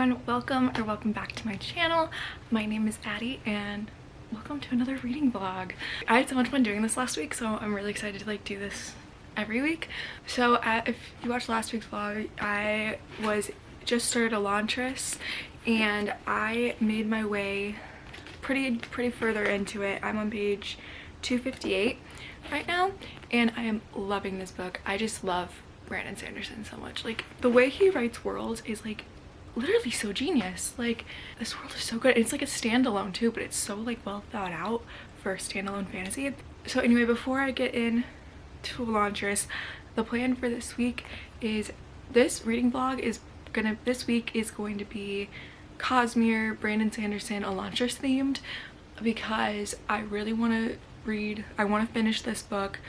everyone, welcome back to my channel. My name is Addie and welcome to another reading vlog. I had so much fun doing this last week, so I'm really excited to do this every week. So if you watched last week's vlog, I just started Elantris and I made my way pretty further into it. I'm on page 258 right now and I am loving this book. I just love Brandon Sanderson so much. The way he writes worlds is literally so genius. This world is so good. It's a standalone too, but it's so well thought out for standalone fantasy. So anyway, before I get into Elantris, the plan for this week is this reading vlog this week is going to be Cosmere, Brandon Sanderson, Elantris themed, because I really want to read, I want to finish this book.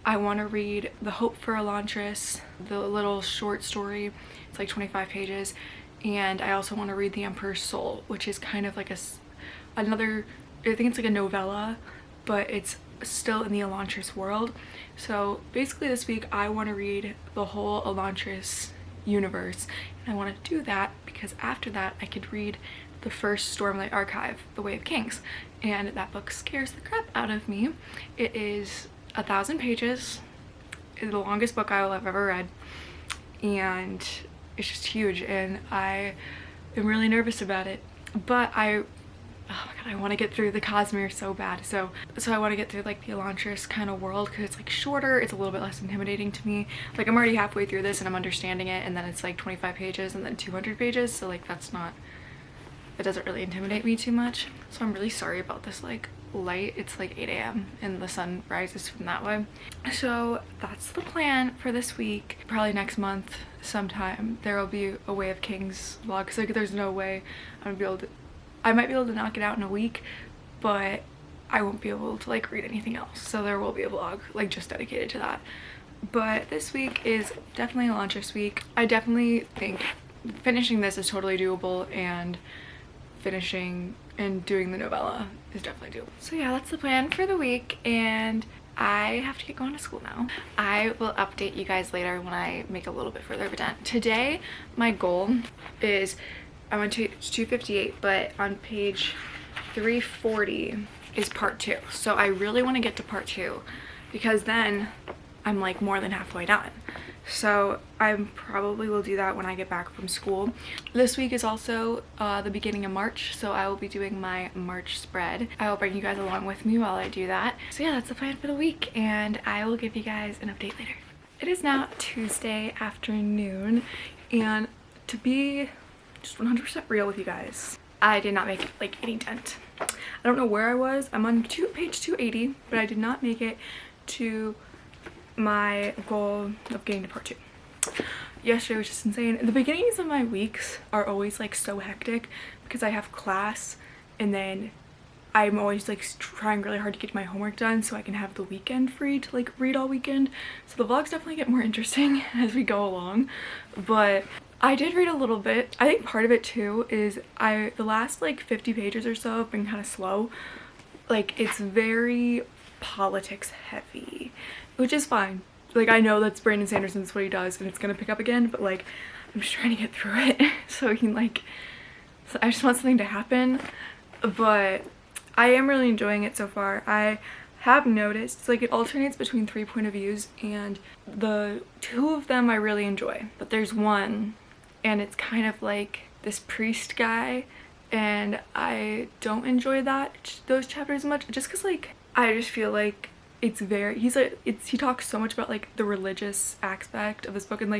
I want to read The Hope for Elantris, the little short story. It's 25 pages. And I also want to read The Emperor's Soul, which is kind of another, I think it's a novella, but it's still in the Elantris world. So basically this week I want to read the whole Elantris universe, and I want to do that because after that I could read the first Stormlight Archive, The Way of Kings, and that book scares the crap out of me. It is 1,000 pages. It's the longest book I will have ever read, and it's just huge, and I am really nervous about it. But oh my god, I want to get through the Cosmere so bad. So I want to get through the Elantris kind of world, because it's shorter, it's a little bit less intimidating to me. I'm already halfway through this and I'm understanding it, and then it's 25 pages and then 200 pages, so that's not, it doesn't really intimidate me too much. So I'm really sorry about this light. It's 8 a.m. and the sun rises from that way. So that's the plan for this week. Probably next month sometime there will be a Way of Kings vlog, because there's no way I'm gonna be able to, I might be able to knock it out in a week, but I won't be able to read anything else. So there will be a vlog just dedicated to that. But this week is definitely Elantris week. I definitely think finishing this is totally doable, and finishing and doing the novella is definitely doable. So yeah, that's the plan for the week, and I have to get going to school now. I will update you guys later when I make a little bit further of a dent. Today my goal is, I'm on page 258, but on page 340 is part 2. So I really want to get to part 2, because then I'm more than halfway done. So I probably will do that when I get back from school. This week is also the beginning of March, so I will be doing my March spread. I will bring you guys along with me while I do that. So yeah, that's the plan for the week, and I will give you guys an update later. It is now Tuesday afternoon, and to be just 100% real with you guys, I did not make any dent. I don't know where I was. I'm on page 280, but I did not make it to my goal of getting to part 2. Yesterday was just insane. The beginnings of my weeks are always so hectic, because I have class, and then I'm always trying really hard to get my homework done so I can have the weekend free to read all weekend. So the vlogs definitely get more interesting as we go along. But I did read a little bit. I think part of it too is the last 50 pages or so have been kind of slow. It's very politics heavy, which is fine. I know that's Brandon Sanderson, that's what he does, and it's gonna pick up again, but I'm just trying to get through it so we can so I just want something to happen. But I am really enjoying it so far. I have noticed it alternates between 3 point of views, and the 2 of them I really enjoy, but there's one, and it's kind of this priest guy, and I don't enjoy those chapters much, just because I just feel it's very, he talks so much about the religious aspect of this book, and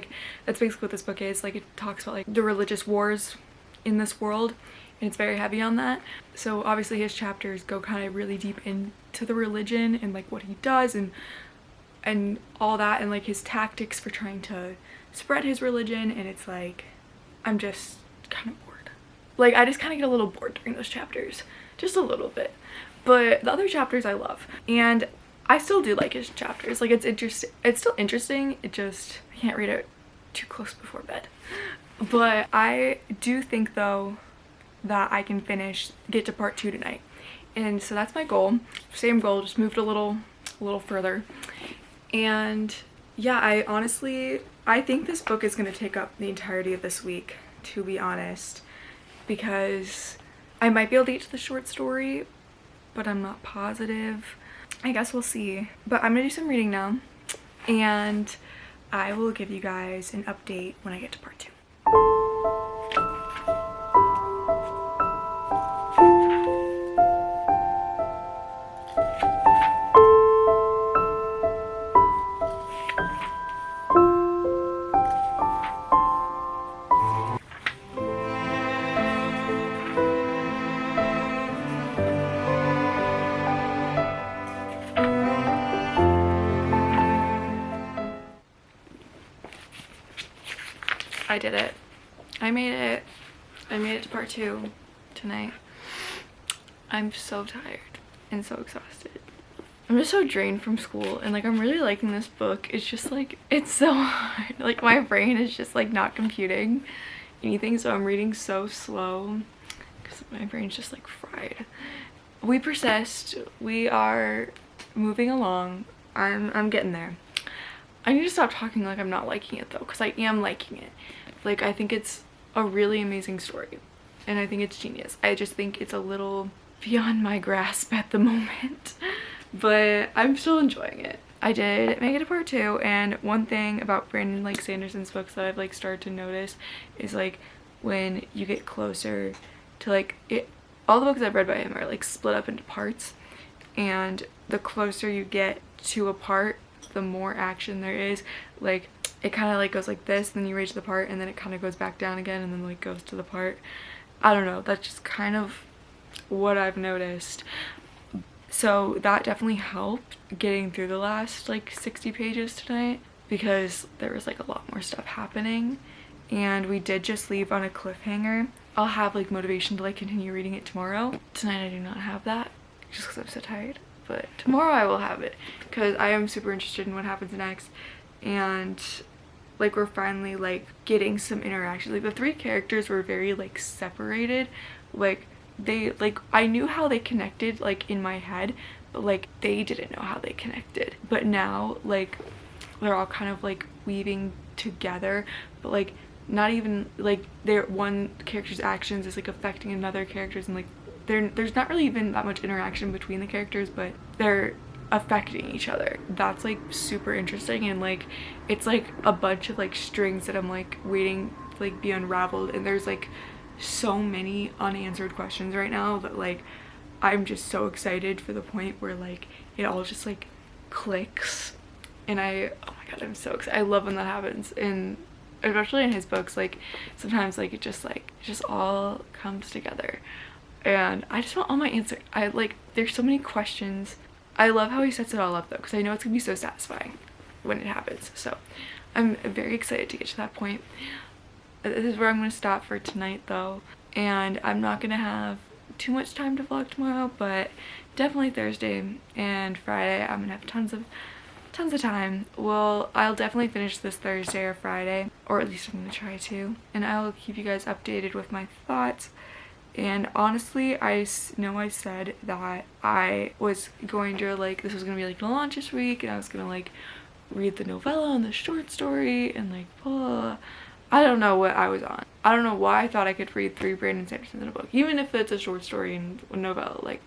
that's basically what this book is. It talks about the religious wars in this world, and it's very heavy on that. So obviously his chapters go kind of really deep into the religion and what he does and all that, and his tactics for trying to spread his religion, and it's I'm just kind of bored. I just kind of get a little bored during those chapters, just a little bit. But the other chapters I love, and I still do like his chapters. It's interesting. It's still interesting. It just, I can't read it too close before bed. But I do think though that I can get to part 2 tonight. And so that's my goal. Same goal, just moved a little further. And yeah, I think this book is going to take up the entirety of this week, to be honest. because I might be able to get to the short story, but I'm not positive. I guess we'll see. But I'm gonna do some reading now, and I will give you guys an update when I get to part 2. I did it. I made it. I made it to part 2 tonight. I'm so tired and so exhausted. I'm just so drained from school, and like I'm really liking this book. It's just like, it's so hard. Like my brain is just like not computing anything, so I'm reading so slow because my brain's just like fried. We persist. We are moving along. I'm getting there. I need to stop talking like I'm not liking it though, because I am liking it. Like, I think it's a really amazing story, and I think it's genius. I just think it's a little beyond my grasp at the moment, but I'm still enjoying it. I did make it to part 2, and one thing about Brandon like Sanderson's books that I've like started to notice is like when you get closer to like it, all the books I've read by him are like split up into parts, and the closer you get to a part, the more action there is. Like it kind of like goes like this, then you reach the part, and then it kind of goes back down again, and then like goes to the part. I don't know, that's just kind of what I've noticed. So that definitely helped getting through the last like 60 pages tonight, because there was like a lot more stuff happening, and we did just leave on a cliffhanger. I'll have like motivation to like continue reading it tomorrow. Tonight I do not have that, just because I'm so tired, but tomorrow I will have it, because I am super interested in what happens next. And like we're finally like getting some interaction. Like the 3 characters were very like separated. Like they, like I knew how they connected like in my head, but like they didn't know how they connected. But now like they're all kind of like weaving together, but like not even like their one character's actions is like affecting another character's, and like there's not really even that much interaction between the characters, but they're affecting each other. That's like super interesting, and like it's like a bunch of like strings that I'm like waiting to like be unraveled, and there's like so many unanswered questions right now that like I'm just so excited for the point where like it all just like clicks. And oh my god, I'm so excited. I love when that happens, and especially in his books, like sometimes like it just all comes together, and I just want all my answers. I like, there's so many questions. I love how he sets it all up though, because I know it's gonna be so satisfying when it happens. So I'm very excited to get to that point. This is where I'm gonna stop for tonight though, and I'm not gonna have too much time to vlog tomorrow, but definitely Thursday and Friday I'm gonna have tons of time. Well, I'll definitely finish this Thursday or Friday, or at least I'm gonna try to, and I'll keep you guys updated with my thoughts. And honestly, I know I said that I was going to like, this was gonna be like the launch this week, and I was gonna like read the novella and the short story and like blah. I don't know what I was on. I don't know why I thought I could read 3 Brandon Sandersons in a book, even if it's a short story and a novella. Like,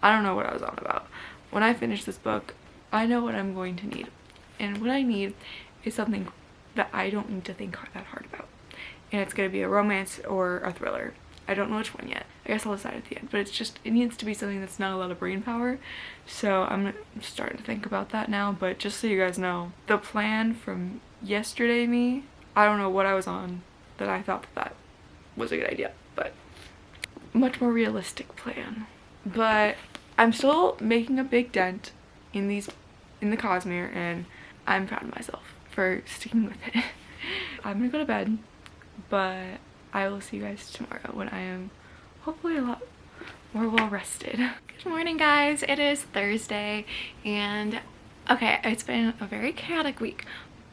I don't know what I was on about. When I finish this book, I know what I'm going to need, and what I need is something that I don't need to think that hard about, and it's gonna be a romance or a thriller. I don't know which one yet. I guess I'll decide at the end, but it needs to be something that's not a lot of brain power. So I'm starting to think about that now. But just so you guys know, the plan from yesterday me, I don't know what I was on that I thought that was a good idea, but much more realistic plan. But I'm still making a big dent in the Cosmere, and I'm proud of myself for sticking with it. I'm gonna go to bed, but I will see you guys tomorrow when I am hopefully a lot more well rested. Good morning guys, it is Thursday, and okay, it's been a very chaotic week,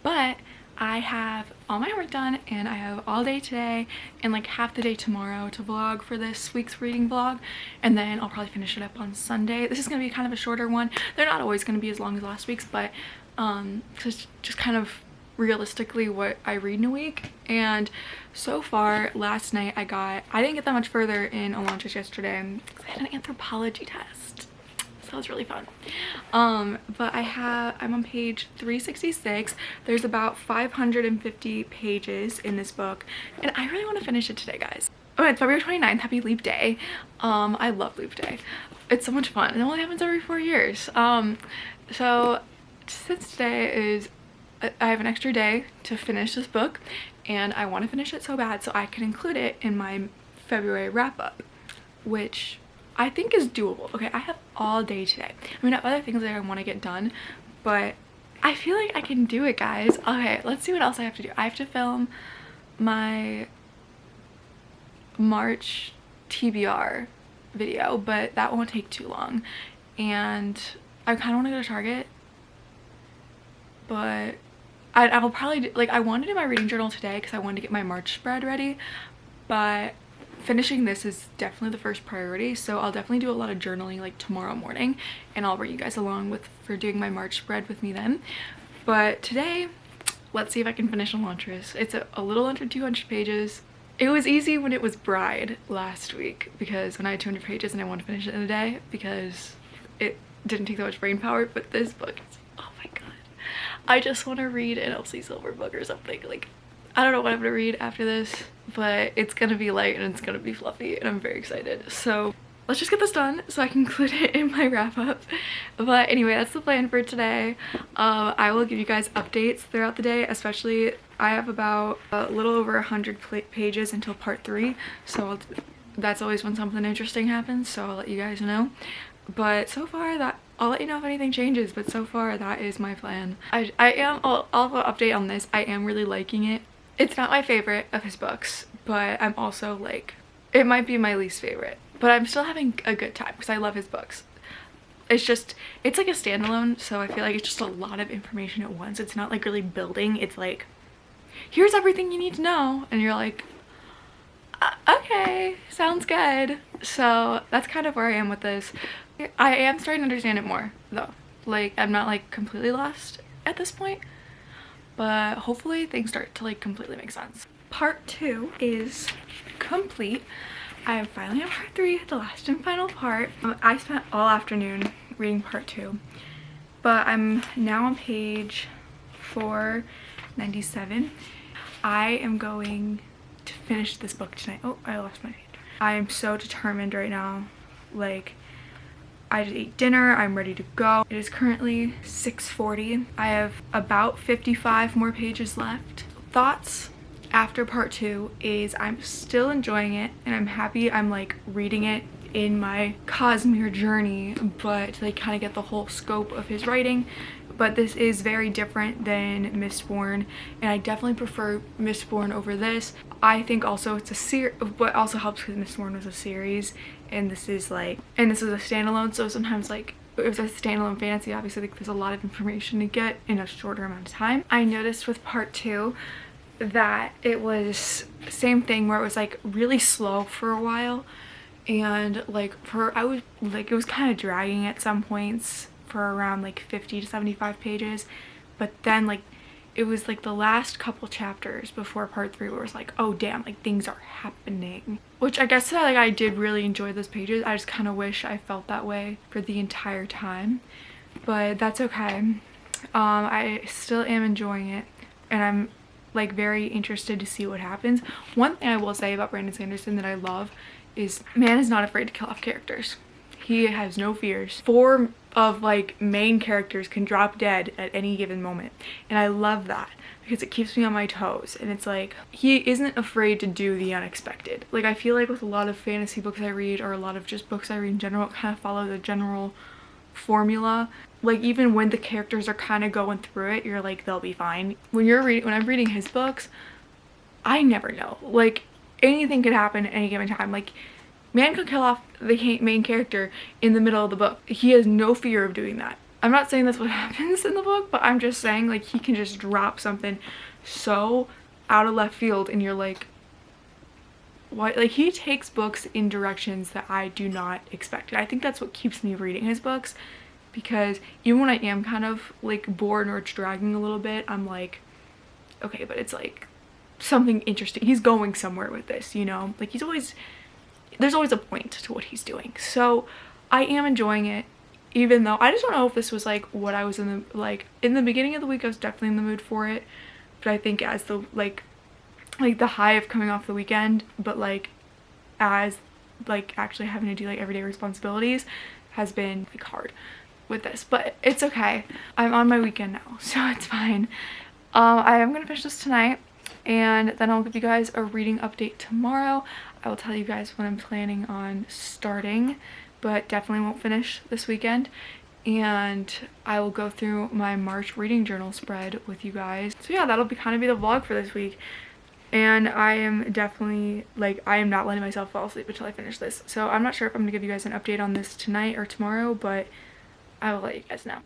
but I have all my work done, and I have all day today and like half the day tomorrow to vlog for this week's reading vlog, and then I'll probably finish it up on Sunday. This is gonna be kind of a shorter one. They're not always gonna be as long as last week's, but it's just kind of realistically what I read in a week. And so far, last night I didn't get that much further in Elantris yesterday because I had an anthropology test. So that was really fun. But I'm on page 366. There's about 550 pages in this book, and I really want to finish it today, guys. Oh, it's February 29th. Happy Leap Day. I love Leap Day. It's so much fun. It only happens every 4 years. So since today is, I have an extra day to finish this book, and I want to finish it so bad so I can include it in my February wrap-up, which I think is doable. Okay, I have all day today. I mean, I have other things that I want to get done, but I feel like I can do it, guys. Okay, let's see what else I have to do. I have to film my March TBR video, but that won't take too long. And I kind of want to go to Target, but I'll probably do, like, I wanted to do my reading journal today because I wanted to get my March spread ready, but finishing this is definitely the first priority, so I'll definitely do a lot of journaling like tomorrow morning, and I'll bring you guys along for doing my March spread with me then. But today, let's see if I can finish Elantris. It's a little under 200 pages. It was easy when it was Bride last week, because when I had 200 pages and I wanted to finish it in a day because it didn't take that much brain power, but this book is, oh my god. I just want to read an Elsie Silver book or something. Like, I don't know what I'm gonna read after this, but it's gonna be light and it's gonna be fluffy, and I'm very excited. So let's just get this done so I can include it in my wrap up. But anyway, that's the plan for today. I will give you guys updates throughout the day, especially I have about a little over 100 pages until part 3, so that's always when something interesting happens, so I'll let you guys know. But so far, I'll let you know if anything changes, but so far that is my plan. I'll have an update on this. I am really liking it. It's not my favorite of his books, but I'm also like, it might be my least favorite, but I'm still having a good time because I love his books. It's like a standalone, so I feel like it's just a lot of information at once. It's not like really building. It's like, here's everything you need to know, and you're like, okay, sounds good. So that's kind of where I am with this. I am starting to understand it more though. Like, I'm not like completely lost at this point, but hopefully things start to like completely make sense. Part 2 is complete. I am finally on part 3, the last and final part. I spent all afternoon reading part 2, but I'm now on page 497. I am going to finish this book tonight. Oh, I lost my page. I am so determined right now. Like, I just ate dinner, I'm ready to go. It is currently 6:40. I have about 55 more pages left. Thoughts after part 2 is I'm still enjoying it, and I'm happy I'm like reading it in my Cosmere journey, but to like kind of get the whole scope of his writing. But this is very different than Mistborn, and I definitely prefer Mistborn over this. I think also it's a series, what also helps because Mistborn was a series, and this is a standalone, so sometimes like it was a standalone fantasy, obviously like, there's a lot of information to get in a shorter amount of time. I noticed with part 2 that it was same thing where it was like really slow for a while, and like it was kind of dragging at some points for around like 50 to 75 pages, but then like it was like the last couple chapters before part 3 where it was like, oh damn, like things are happening, which I guess like I did really enjoy those pages. I just kind of wish I felt that way for the entire time, but that's okay. I still am enjoying it, and I'm like very interested to see what happens. One thing I will say about Brandon Sanderson that I love is man is not afraid to kill off characters. He has no fears. 4 of like main characters can drop dead at any given moment, and I love that because it keeps me on my toes, and it's like he isn't afraid to do the unexpected. Like, I feel like with a lot of fantasy books I read, or a lot of just books I read in general, kind of follow the general formula. Like, even when the characters are kind of going through it, you're like, they'll be fine. When I'm reading his books, I never know. Like, anything could happen at any given time. Like, man could kill off the main character in the middle of the book. He has no fear of doing that. I'm not saying that's what happens in the book, but I'm just saying like he can just drop something so out of left field, and you're like, what? Like, he takes books in directions that I do not expect. And I think that's what keeps me reading his books, because even when I am kind of like bored or it's dragging a little bit, I'm like, okay, but it's like something interesting. He's going somewhere with this, you know? Like there's always a point to what he's doing. So I am enjoying it, even though I just don't know if this was like what I was in the beginning of the week. I was definitely in the mood for it, but I think as the like the high of coming off the weekend, but like as like actually having to do like everyday responsibilities has been like hard with this, but it's okay. I'm on my weekend now, so it's fine. I am gonna finish this tonight, and then I'll give you guys a reading update tomorrow. I will tell you guys when I'm planning on starting, but definitely won't finish this weekend. And I will go through my March reading journal spread with you guys. So yeah, that'll kind of be the vlog for this week. And I am definitely, like, I am not letting myself fall asleep until I finish this. So I'm not sure if I'm gonna give you guys an update on this tonight or tomorrow, but I will let you guys know.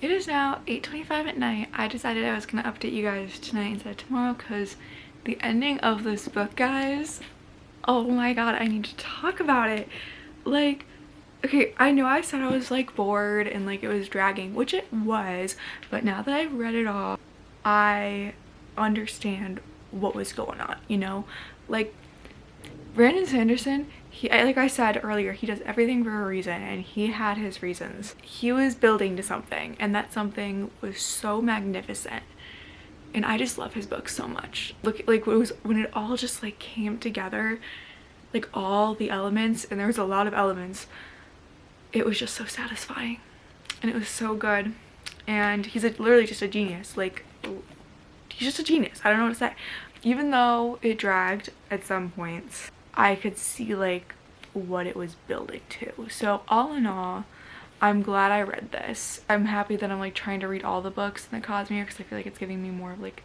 It is now 8:25 at night. I decided I was gonna update you guys tonight instead of tomorrow because the ending of this book, guys, oh my god, I need to talk about it. Like, okay, I know I said I was like bored and like it was dragging, which it was, but now that I've read it all, I understand what was going on, you know? Like, Brandon Sanderson, like I said earlier, he does everything for a reason, and he had his reasons. He was building to something, and that something was so magnificent, and I just love his books so much. Look, like when it all just like came together, like all the elements, and there was a lot of elements, it was just so satisfying, and it was so good. And he's literally just a genius. Like, he's just a genius. I don't know what to say. Even though it dragged at some points, I could see like what it was building to. So all in all, I'm glad I read this. I'm happy that I'm like trying to read all the books in the Cosmere because I feel like it's giving me more of like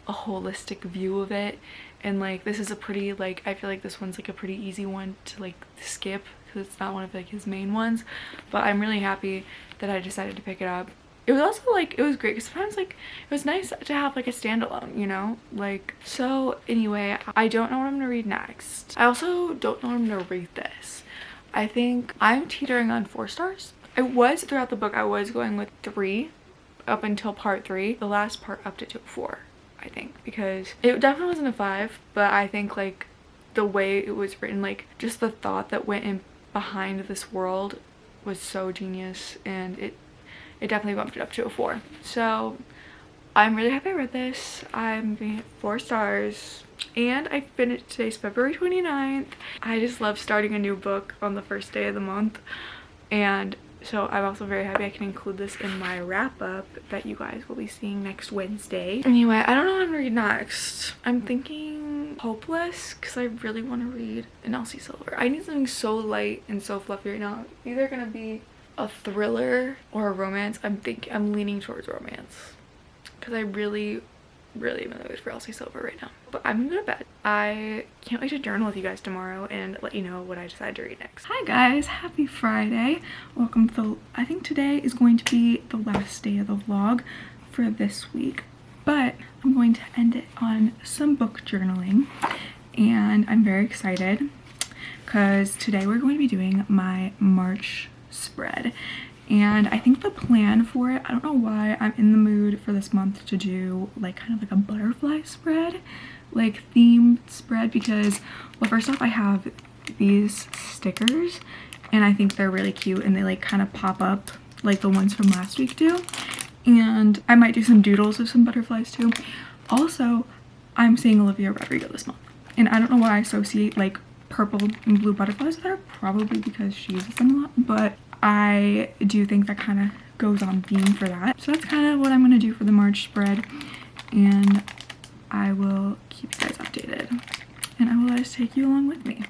a holistic view of it. And like this is a pretty, like, I feel like this one's like a pretty easy one to like skip because it's not one of like his main ones. But I'm really happy that I decided to pick it up. It was also like, it was great because sometimes like it was nice to have like a standalone, you know? Like, so anyway, I don't know what I'm gonna read next. I also don't know what I'm gonna rate this. I think I'm teetering on 4 stars. I was, throughout the book, I was going with 3 up until part 3. The last part upped it to a 4, I think, because it definitely wasn't a 5, but I think like the way it was written, like just the thought that went in behind this world was so genius, and it definitely bumped it up to a 4. So I'm really happy I read this. I'm giving it 4 stars. And I finished, today's February 29th. I just love starting a new book on the first day of the month. And so I'm also very happy I can include this in my wrap up that you guys will be seeing next Wednesday. Anyway, I don't know what I'm gonna read next. I'm thinking Hopeless because I really want to read an Elsie Silver. I need something so light and so fluffy right now. Either gonna be a thriller or a romance. I'm leaning towards romance because I really am in the mood for Elsie Silver right now. But I'm gonna go to bed. I can't wait to journal with you guys tomorrow and let you know what I decide to read next. Hi guys, happy Friday. Welcome to I think today is going to be the last day of the vlog for this week, but I'm going to end it on some book journaling, and I'm very excited because today we're going to be doing my March spread. And I think the plan for it, I don't know why I'm in the mood for this month to do like kind of like a butterfly spread, like themed spread, because, well, first off, I have these stickers and I think they're really cute, and they like kind of pop up like the ones from last week do. And I might do some doodles of some butterflies too. Also, I'm seeing Olivia Rodrigo this month, and I don't know why I associate like purple and blue butterflies with her, probably because she uses them a lot, but I do think that kind of goes on theme for that. So that's kind of what I'm going to do for the March spread, and I will keep you guys updated, and I will just take you along with me.